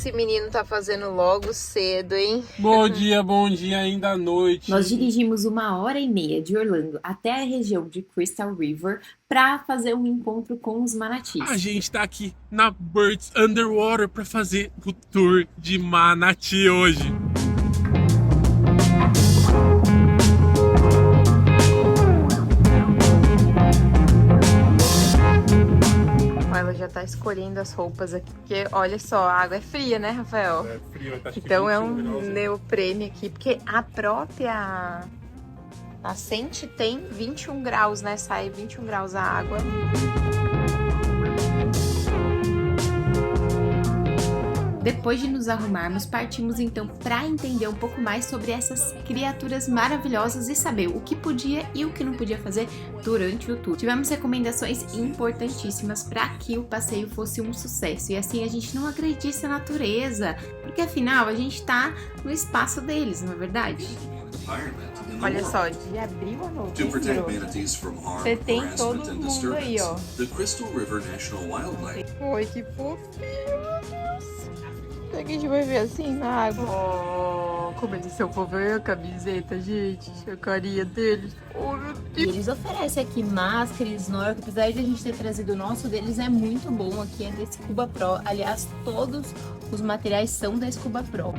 esse menino tá fazendo logo cedo, hein? Bom dia, ainda à noite. Nós dirigimos 1h30 de Orlando até a região de Crystal River para fazer um encontro com os manatis. A gente tá aqui na Birds Underwater pra fazer o tour de manati hoje. Ela já tá escolhendo as roupas aqui, porque olha só, a água é fria, né, Rafael? É frio, tá Então é um neoprene aqui, porque a própria nascente tem 21 graus, né? Sai 21 graus a água. Depois de nos arrumarmos, partimos então para entender um pouco mais sobre essas criaturas maravilhosas e saber o que podia e o que não podia fazer durante o tour. Tivemos recomendações importantíssimas para que o passeio fosse um sucesso e assim a gente não agredisse a natureza, porque afinal a gente tá no espaço deles, não é verdade? Olha só, de abril a novembro, você tem todo mundo aí, ó. Oi, que fofinho, meu Deus. Será que a gente vai ver assim na água? Oh, como eles são fofinhos, a camiseta, gente, a carinha deles. Oh, meu E Deus. eles oferecem aqui máscara, snorkel, apesar de a gente ter trazido o nosso, deles é muito bom aqui, é da Scuba Pro. Aliás, todos os materiais são da Scuba Pro.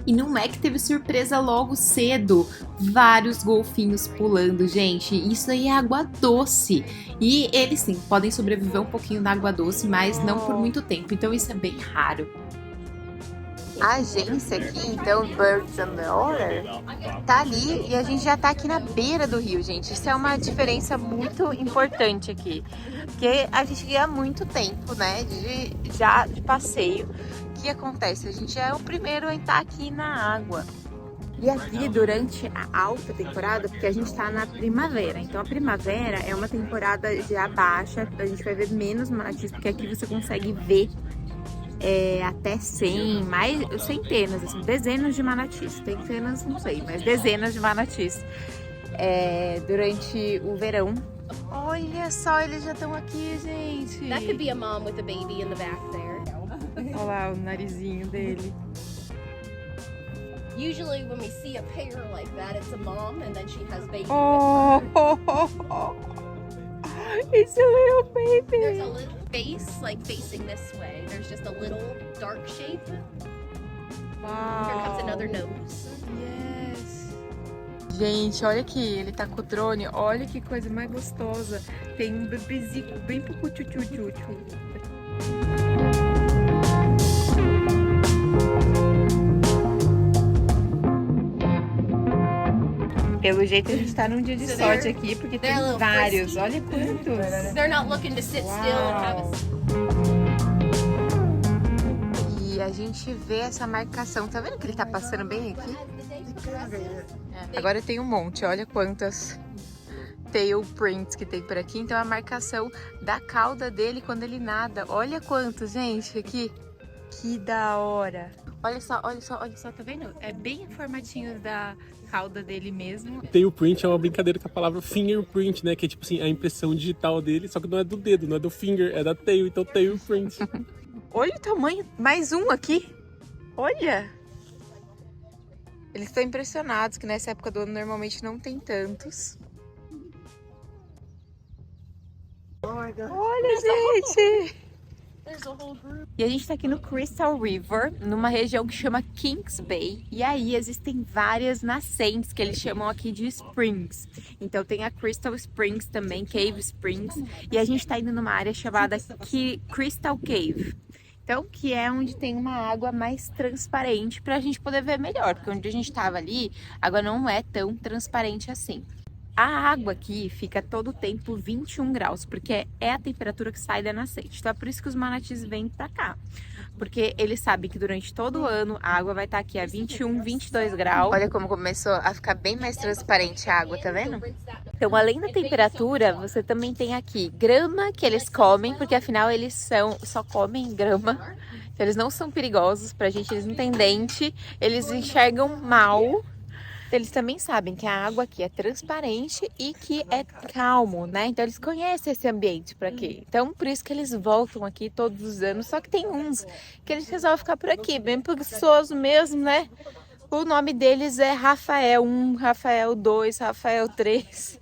E não é que teve surpresa logo cedo, vários golfinhos pulando, gente, isso aí é água doce. E eles sim, podem sobreviver um pouquinho da água doce, mas não por muito tempo, então isso é bem raro. A agência aqui, então, Birds Underwater, tá ali e a gente já tá aqui na beira do rio, gente. Isso é uma diferença muito importante aqui, porque a gente ganha muito tempo, né, de passeio. O que acontece? A gente é o primeiro a estar aqui na água. E aqui durante a alta temporada, porque a gente tá na primavera, então a primavera é uma temporada já baixa, a gente vai ver menos manatis, porque aqui você consegue ver até 100, mais centenas, assim, dezenas de manatis, centenas não sei, mas dezenas de manatis durante o verão. Olha só, eles já estão aqui, gente. That could be a mom with a baby in the back there. Olha lá o narizinho dele. Usually when we see a pair like that, it's a mom and then she has baby. Oh, it's a little baby. There's a little face like facing this way. There's just a little dark shape. Wow. Here comes another nose. Yes. Gente, olha aqui, ele tá com o drone. Olha que coisa mais gostosa. Tem um bebezinho bem pouco tchu-tchu-tchu-tchu. Pelo jeito a gente tá num dia de sorte aqui, porque tem vários. Olha quantos. They're not looking to sit still and have a... E a gente vê essa marcação. Tá vendo que ele tá passando bem aqui? Agora tem um monte. Olha quantas tail prints que tem por aqui. Então a marcação da cauda dele quando ele nada. Olha quantos, gente, aqui. Que da hora. Olha só, tá vendo? É bem o formatinho da cauda dele mesmo. Tail print é uma brincadeira com a palavra fingerprint, né? Que é tipo assim, a impressão digital dele, só que não é do dedo, não é do finger, é da tail, então tail print. Olha o tamanho. Mais um aqui. Olha. Eles estão impressionados que nessa época do ano normalmente não tem tantos. Olha, gente. E a gente tá aqui no Crystal River, numa região que chama Kings Bay. E aí existem várias nascentes que eles chamam aqui de springs. Então tem a Crystal Springs também, Cave Springs. E a gente tá indo numa área chamada Crystal Cave. Então, que é onde tem uma água mais transparente pra gente poder ver melhor. Porque onde a gente tava ali, a água não é tão transparente assim. A água aqui fica todo o tempo 21 graus, porque é a temperatura que sai da nascente. Então é por isso que os manatis vêm pra cá. Porque eles sabem que durante todo o ano a água vai estar aqui a 21, 22 graus. Olha como começou a ficar bem mais transparente a água, tá vendo? Então, além da temperatura, você também tem aqui grama que eles comem, porque afinal eles só comem grama. Então eles não são perigosos pra gente, eles não têm dente, eles enxergam mal. Eles também sabem que a água aqui é transparente e que é calmo, né? Então eles conhecem esse ambiente por aqui. Então por isso que eles voltam aqui todos os anos. Só que tem uns que eles resolvem ficar por aqui, bem preguiçoso mesmo, né? O nome deles é Rafael 1, Rafael 2, Rafael 3.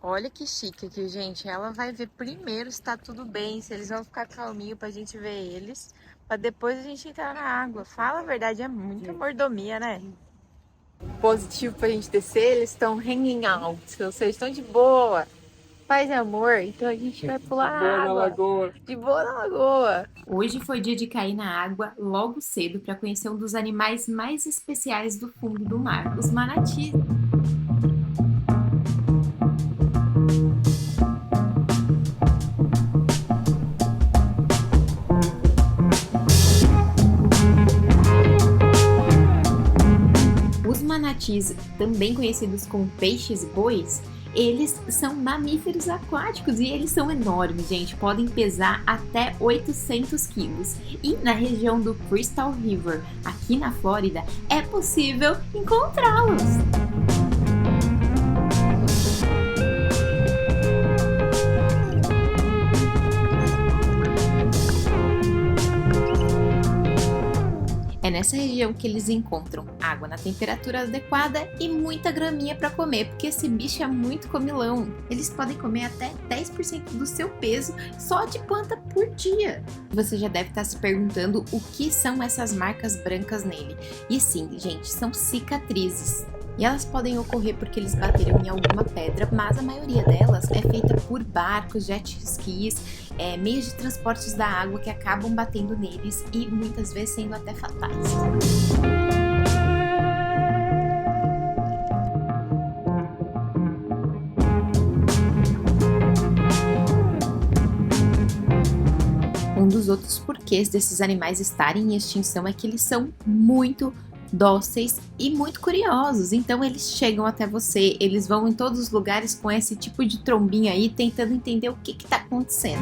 Olha que chique aqui, gente. Ela vai ver primeiro se tá tudo bem, se eles vão ficar calminho pra gente ver eles, pra depois a gente entrar na água. Fala a verdade, é muita mordomia, né? Positivo pra gente descer, eles estão hanging out, ou seja, estão de boa, paz e amor, então a gente vai pular Boa na na água, lagoa. de boa na lagoa. Hoje foi dia de cair na água logo cedo para conhecer um dos animais mais especiais do fundo do mar, os manatis. Manatis, também conhecidos como peixes-bois, eles são mamíferos aquáticos e eles são enormes, gente. Podem pesar até 800 quilos. E na região do Crystal River, aqui na Flórida, é possível encontrá-los. É nessa região que eles encontram água na temperatura adequada e muita graminha para comer, porque esse bicho é muito comilão. Eles podem comer até 10% do seu peso só de planta por dia. Você já deve estar se perguntando o que são essas marcas brancas nele. E sim, gente, são cicatrizes. E elas podem ocorrer porque eles bateram em alguma pedra, mas a maioria delas é feita por barcos, jet skis, meios de transportes da água que acabam batendo neles e muitas vezes sendo até fatais. Um dos outros porquês desses animais estarem em extinção é que eles são muito dóceis e muito curiosos, então eles chegam até você, eles vão em todos os lugares com esse tipo de trombinha aí, tentando entender o que tá acontecendo.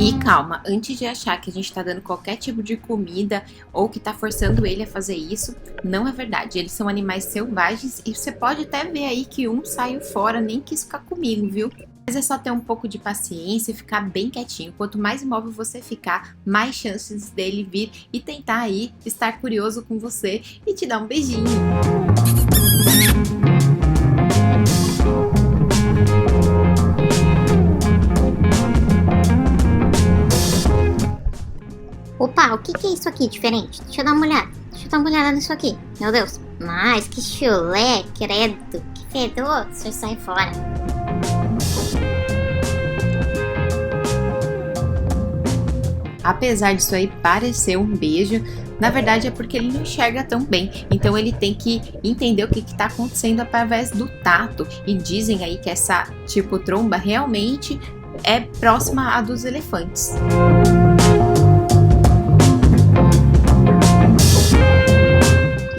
E calma, antes de achar que a gente tá dando qualquer tipo de comida ou que tá forçando ele a fazer isso, não é verdade, eles são animais selvagens e você pode até ver aí que um saiu fora, nem quis ficar comigo, viu? Mas é só ter um pouco de paciência e ficar bem quietinho. Quanto mais imóvel você ficar, mais chances dele vir e tentar aí estar curioso com você e te dar um beijinho. Opa, o que é isso aqui diferente? Deixa eu dar uma olhada. Deixa eu dar uma olhada nisso aqui. Meu Deus. Mas que chulé, credo. Que fedor. Deixa eu sair fora. Apesar disso aí parecer um beijo, na verdade é porque ele não enxerga tão bem. Então ele tem que entender o que está acontecendo através do tato. E dizem aí que essa tipo tromba realmente é próxima à dos elefantes.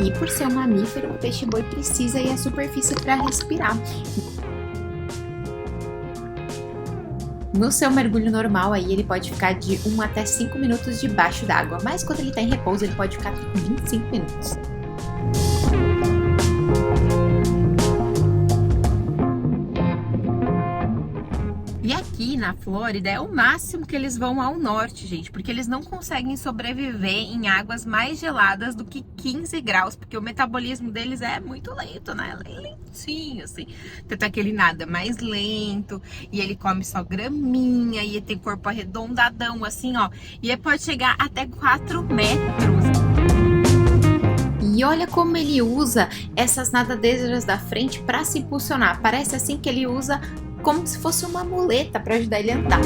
E por ser um mamífero, o peixe-boi precisa ir à superfície para respirar. No seu mergulho normal, aí ele pode ficar de 1 até 5 minutos debaixo d'água, mas quando ele está em repouso, ele pode ficar 25 minutos. E aqui na Flórida é o máximo que eles vão ao norte, gente, porque eles não conseguem sobreviver em águas mais geladas do que 15 graus, porque o metabolismo deles é muito lento, né? Lentinho, assim. Tanto é que ele nada mais lento, e ele come só graminha, e ele tem corpo arredondadão, assim, ó. E ele pode chegar até 4 metros. E olha como ele usa essas nadadeiras da frente para se impulsionar. Parece assim que ele usa como se fosse uma muleta para ajudar ele a andar.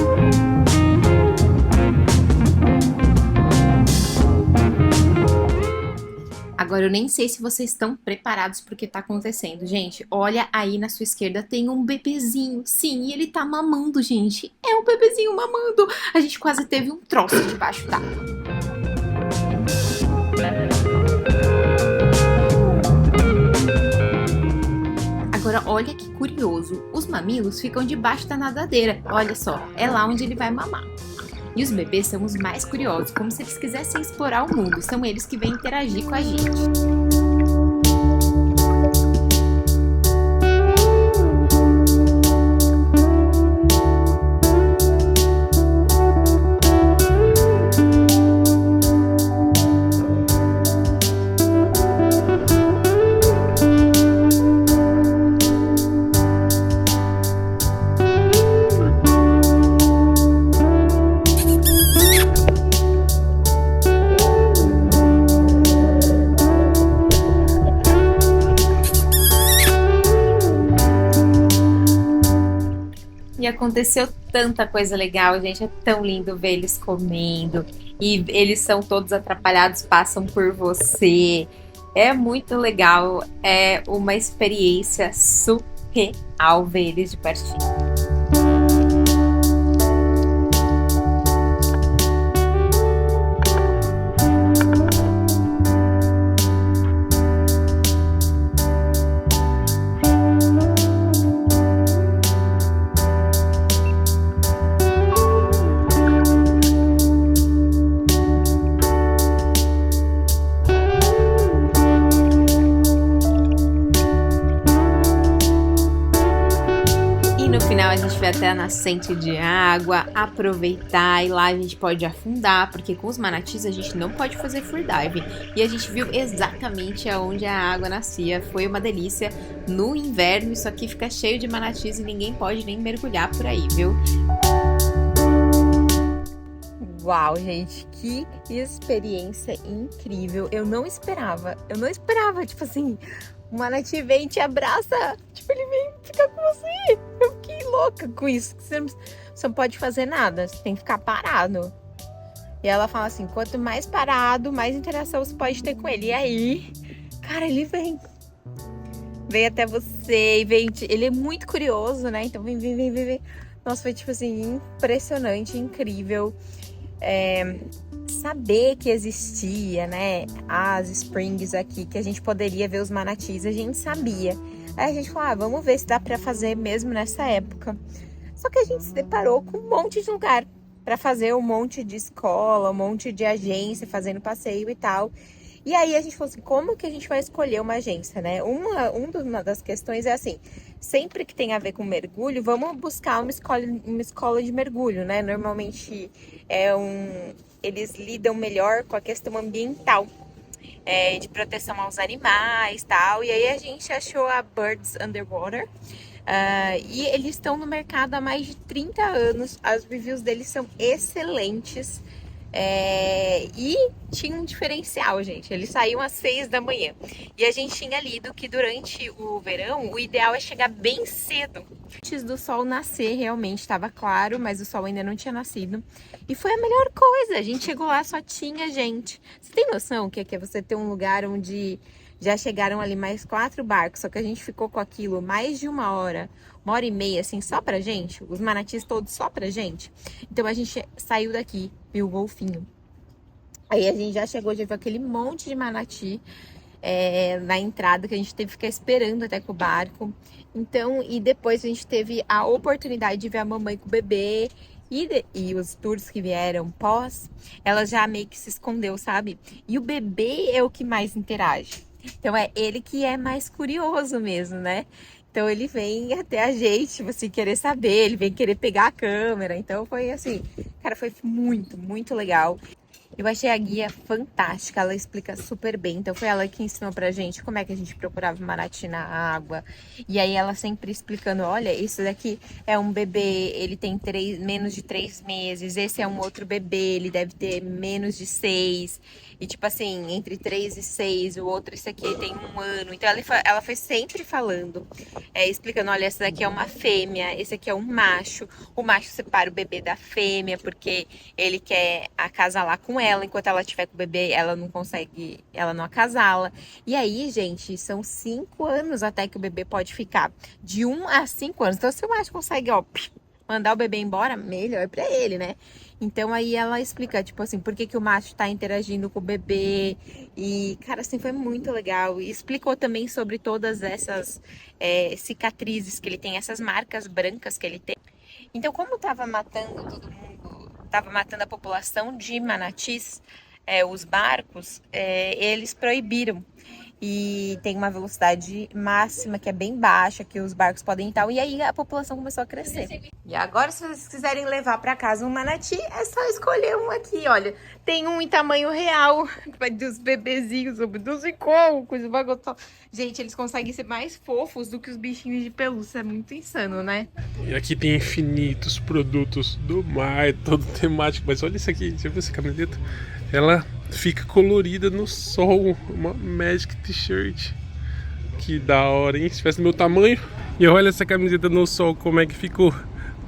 Agora eu nem sei se vocês estão preparados para o que está acontecendo, gente. Olha aí na sua esquerda tem um bebezinho. Sim, ele tá mamando, gente. É um bebezinho mamando. A gente quase teve um troço debaixo d'água. Agora, olha que curioso, os mamilos ficam debaixo da nadadeira, olha só, é lá onde ele vai mamar. E os bebês são os mais curiosos, como se eles quisessem explorar o mundo. São eles que vêm interagir com a gente. E aconteceu tanta coisa legal, gente. É tão lindo ver eles comendo. E eles são todos atrapalhados, passam por você. É muito legal. É uma experiência surreal ver eles de pertinho. No final a gente vai até a nascente de água, aproveitar e lá a gente pode afundar, porque com os manatis a gente não pode fazer freediving. E a gente viu exatamente aonde a água nascia, foi uma delícia. No inverno isso aqui fica cheio de manatis e ninguém pode nem mergulhar por aí, viu? Uau, gente, que experiência incrível. Eu não esperava, tipo assim, o manati vem e te abraça, tipo, ele vem ficar com você. Eu fiquei louca com isso, você não pode fazer nada, você tem que ficar parado. E ela fala assim, quanto mais parado, mais interação você pode ter com ele. E aí, cara, ele vem até você e vem, ele é muito curioso, né? Então vem. Nossa, foi tipo assim, impressionante, incrível. Saber que existia, né, as springs aqui, que a gente poderia ver os manatis, a gente sabia. Aí a gente falou, vamos ver se dá pra fazer mesmo nessa época. Só que a gente se deparou com um monte de lugar pra fazer, um monte de escola, um monte de agência fazendo passeio e tal. E aí a gente falou assim, como que a gente vai escolher uma agência, né? Uma das questões é assim, sempre que tem a ver com mergulho, vamos buscar uma escola de mergulho, né? Normalmente eles lidam melhor com a questão ambiental, de proteção aos animais e tal. E aí a gente achou a Birds Underwater. E eles estão no mercado há mais de 30 anos. As reviews deles são excelentes. E tinha um diferencial, gente. Eles saíam às 6 da manhã. E a gente tinha lido que durante o verão, o ideal é chegar bem cedo. Antes do sol nascer, realmente estava claro, mas o sol ainda não tinha nascido. E foi a melhor coisa. A gente chegou lá, só tinha gente. Você tem noção que é você ter um lugar onde já chegaram ali mais 4 barcos, só que a gente ficou com aquilo mais de 1 hora e meia, assim, só pra gente, os manatis todos só pra gente. Então a gente saiu daqui, viu o golfinho. Aí a gente já chegou, já viu aquele monte de manati na entrada, que a gente teve que ficar esperando até com o barco. Então, e depois a gente teve a oportunidade de ver a mamãe com o bebê. E os tours que vieram pós, ela já meio que se escondeu, sabe? E o bebê é o que mais interage. Então é ele que é mais curioso mesmo, né? Então ele vem até a gente, tipo assim, querer saber, ele vem querer pegar a câmera. Então foi assim, cara, foi muito, muito legal. Eu achei a guia fantástica, ela explica super bem. Então foi ela que ensinou pra gente como é que a gente procurava o manati na água. E aí ela sempre explicando, olha, isso daqui é um bebê, ele tem menos de 3 meses. Esse é um outro bebê, ele deve ter menos de 6. E tipo assim, entre 3 e 6, o outro, esse aqui tem 1 ano. Então ela foi sempre falando, explicando, olha, essa daqui é uma fêmea, esse aqui é um macho. O macho separa o bebê da fêmea, porque ele quer acasalar com ela. Enquanto ela estiver com o bebê, ela não consegue, ela não acasala. E aí, gente, são 5 anos até que o bebê pode ficar. De 1 a 5 anos. Então, se o macho consegue, mandar o bebê embora, melhor pra ele, né? Então aí ela explica, tipo assim, por que o macho tá interagindo com o bebê. E, cara, assim, foi muito legal. E explicou também sobre todas essas cicatrizes que ele tem, essas marcas brancas que ele tem. Então, como tava matando todo mundo, estava matando a população de manatis, os barcos, eles proibiram. E tem uma velocidade máxima que é bem baixa, que os barcos podem ir e tal. E aí a população começou a crescer. E agora, se vocês quiserem levar para casa um manati, é só escolher um aqui, olha. Tem um em tamanho real, dos bebezinhos, dos icônicos, gente, eles conseguem ser mais fofos do que os bichinhos de pelúcia. É muito insano, né? E aqui tem infinitos produtos do mar, todo temático. Mas olha isso aqui, deixa eu ver essa camiseta. Ela fica colorida no sol, uma Magic T-shirt. Que da hora, hein? Se tivesse do meu tamanho. E olha essa camiseta no sol, como é que ficou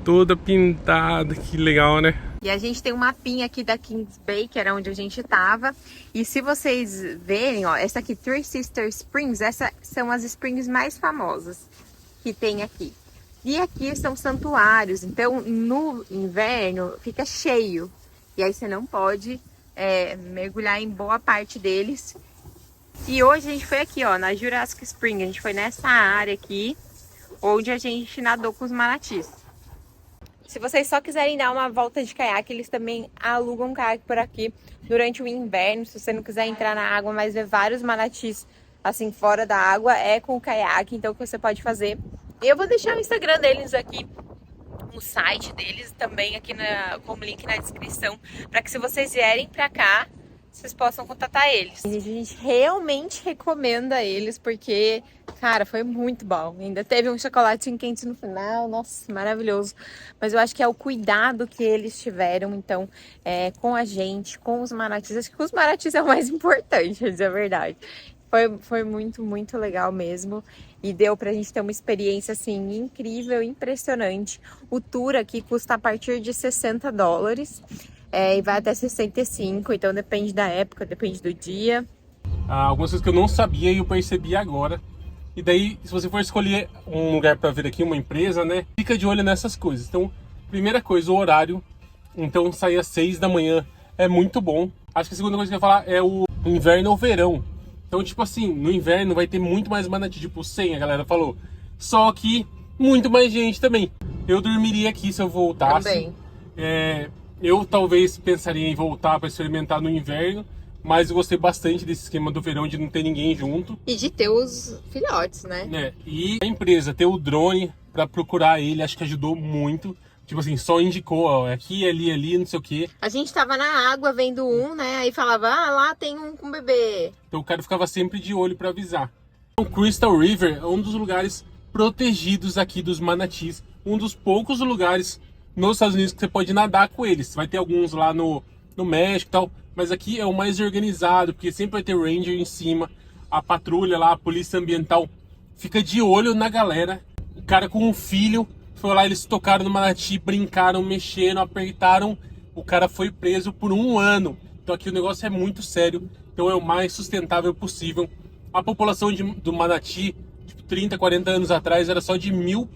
toda pintada, que legal, né? E a gente tem um mapinha aqui da Kings Bay, que era onde a gente tava. E se vocês verem, ó, essa aqui, Three Sisters Springs, essas são as springs mais famosas que tem aqui. E aqui são santuários, então no inverno fica cheio. E aí você não pode mergulhar em boa parte deles. E hoje a gente foi aqui, ó, na Jurassic Spring. A gente foi nessa área aqui, onde a gente nadou com os manatis. Se vocês só quiserem dar uma volta de caiaque, eles também alugam caiaque por aqui durante o inverno. Se você não quiser entrar na água, mas ver vários manatis assim fora da água, é com o caiaque, então o que você pode fazer. Eu vou deixar o Instagram deles aqui, o site deles também aqui como link na descrição, para que se vocês vierem pra cá, vocês possam contatar eles. A gente realmente recomenda eles, porque, cara, foi muito bom. Ainda teve um chocolatinho quente no final, nossa, maravilhoso. Mas eu acho que é o cuidado que eles tiveram, então, com a gente, com os manatis. Acho que os manatis é o mais importante, a dizer a verdade. Foi muito, muito legal mesmo. E deu pra gente ter uma experiência, assim, incrível, impressionante. O tour aqui custa a partir de $60. E vai até 65, então depende da época, depende do dia. Algumas coisas que eu não sabia e eu percebi agora. E daí, se você for escolher um lugar para vir aqui, uma empresa, né? Fica de olho nessas coisas. Então, primeira coisa, o horário. Então, sair às 6 da manhã é muito bom. Acho que a segunda coisa que eu ia falar é o inverno ou verão. Então, tipo assim, no inverno vai ter muito mais manati, tipo 100, a galera falou. Só que muito mais gente também. Eu dormiria aqui se eu voltasse. Também. Eu talvez pensaria em voltar para experimentar no inverno, mas eu gostei bastante desse esquema do verão de não ter ninguém junto. E de ter os filhotes, né? E a empresa ter o drone para procurar ele, acho que ajudou muito. Tipo assim, só indicou, ó, aqui, ali, não sei o quê. A gente tava na água vendo um, né? Aí falava, lá tem um com bebê. Então o cara ficava sempre de olho para avisar. O Crystal River é um dos lugares protegidos aqui dos manatis. Um dos poucos lugares nos Estados Unidos que você pode nadar com eles. Vai ter alguns lá no México e tal, mas aqui é o mais organizado, porque sempre vai ter ranger em cima, a patrulha lá, a polícia ambiental fica de olho na galera. O cara com um filho foi lá, eles tocaram no manati, brincaram, mexeram, apertaram, o cara foi preso por 1 ano. Então aqui o negócio é muito sério, então é o mais sustentável possível. A população do manati, tipo 30, 40 anos atrás, era só de 1.000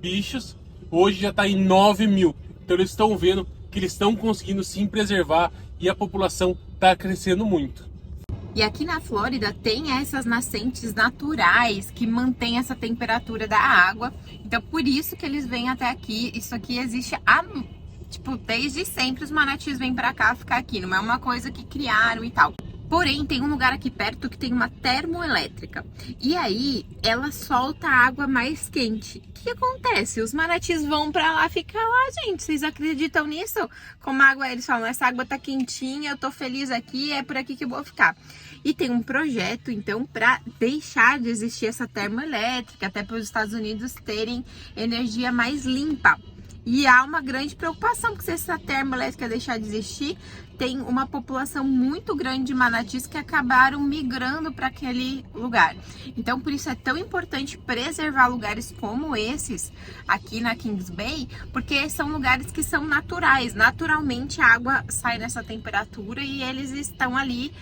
bichos. Hoje já está em 9.000. Então eles estão vendo que eles estão conseguindo sim preservar e a população está crescendo muito. E aqui na Flórida tem essas nascentes naturais que mantêm essa temperatura da água. Então por isso que eles vêm até aqui. Isso aqui existe desde sempre os manatis vêm para cá ficar aqui. Não é uma coisa que criaram e tal. Porém, tem um lugar aqui perto que tem uma termoelétrica. E aí, ela solta a água mais quente. O que acontece? Os manatis vão pra lá ficar lá, gente. Vocês acreditam nisso? Como a água, eles falam, essa água tá quentinha, eu tô feliz aqui, é por aqui que eu vou ficar. E tem um projeto, então, pra deixar de existir essa termoelétrica, até para os Estados Unidos terem energia mais limpa. E há uma grande preocupação, porque se essa termoelétrica deixar de existir, tem uma população muito grande de manatis que acabaram migrando para aquele lugar. Então, por isso é tão importante preservar lugares como esses aqui na Kings Bay, porque são lugares que são naturais. Naturalmente, a água sai nessa temperatura e eles estão ali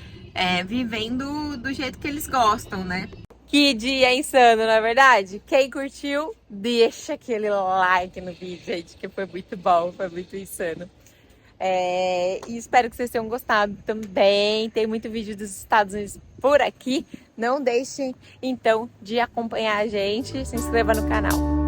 vivendo do jeito que eles gostam, né? Que dia insano, não é verdade? Quem curtiu, deixa aquele like no vídeo, gente, que foi muito bom, foi muito insano. E espero que vocês tenham gostado também. Tem muito vídeo dos Estados Unidos por aqui. Não deixem, então, de acompanhar a gente. Se inscreva no canal.